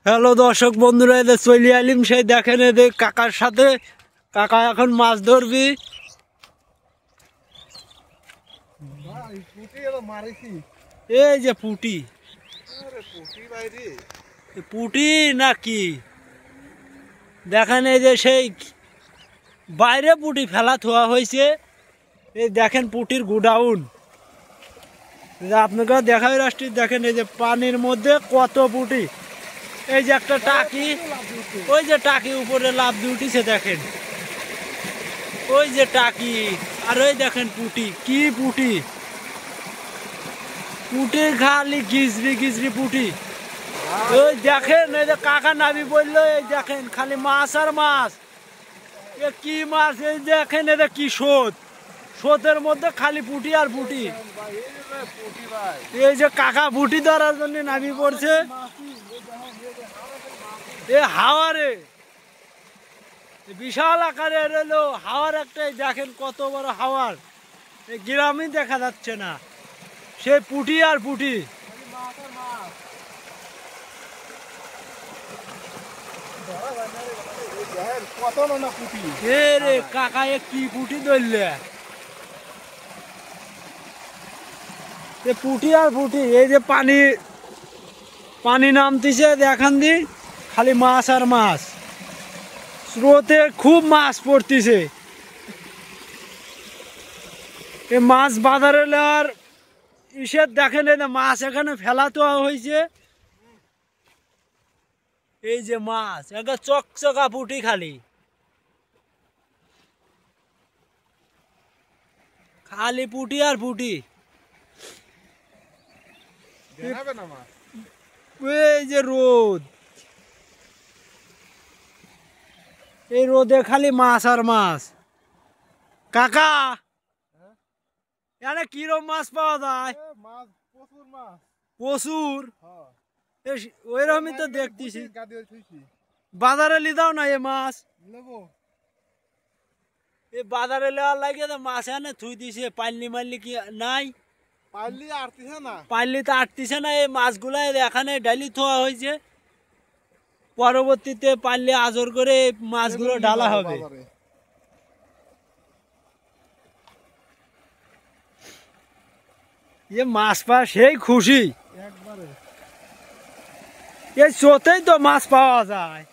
Hello দর্শক বন্ধুরা, এদের চলে আলিম সেই দেখেন এদের কাকার সাথে। কাকা এখন মাছ ধরবি। এই যে পুটি, পুটি নাকি দেখেন, এই যে সেই বাইরে পুটি ফেলা থোয়া হয়েছে। এই দেখেন পুটির গুডাউন, আপনাকে দেখাই রাষ্ট্রীয়। দেখেন এই যে পানির মধ্যে কত পুটি। এই যে একটা টাকি, ওই যে টাকি উপরে লাফ দিয়ে উঠেছে দেখেন, ওই যে টাকি। আর ওই দেখেন পুটি, কি পুটি, পুটির খালি গিজরি গিজরি পুটি। ওই দেখেন এই যে কাকা নাবি বললো, এই দেখেন খালি মাছ আর মাছ। এ কি মাছ, এই দেখেন এটা কি স্রোত, স্রোতের মধ্যে খালি পুটি আর পুটি। এই যে কাকা পুটি ধরার জন্য নাবি পড়ছে। এ হাওয়ারে বিশাল আকারের এলো হাওয়ার একটাই, দেখেন কত বড় হাওয়ার, এই গ্রামে দেখা যাচ্ছে না। সে পুটি আর পুটি। রে কাকা এ কি পুটি ধরলে, পুটি আর পুটি। এই যে পানি পানি নামতিছে দেখান দি, খালি মাছ আর মাছ। স্রোতে খুব মাছ পড়তিছে। এই মাছ বাজারে নেওয়ার ইসের দেখেন, এই মাছ এখানে ফেলা তো হয়েছে। এই যে মাছ একটা চকচকা পুটি, খালি খালি পুটি আর পুটি। এই যে রোদ, এই রোদে খালি মাছ আর মাছ। কাকা এখানে কিরম মাছ পাওয়া যায়? প্রচুর, ওইরকমই তো দেখতেছি। বাজারে লিদাও না এ মাছ, এ বাজারে লেওয়ার লাগে মাছ এনে থুই দিছে। পাল্লি মাল্লি কি নাই? পাল্লি তো আটতিছে না। এই মাছগুলা এখানে ডালি থোয়া হয়েছে, পরবর্তীতে পাল্লি আজর করে মাছগুলো ঢালা হবে। এ মাছ পা সেই খুশি, এই চোতেই তো মাছ পাওয়া যায়।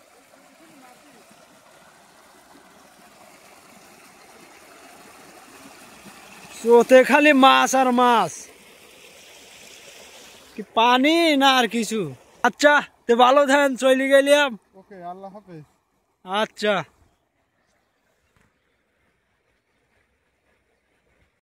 চোতে খালি মাছ আর মাছ, কি পানি না আর কিছু। আচ্ছা, তো ভালো থাকেন, চলে গেলাম। ওকে, আল্লাহ হাফেজ। আচ্ছা।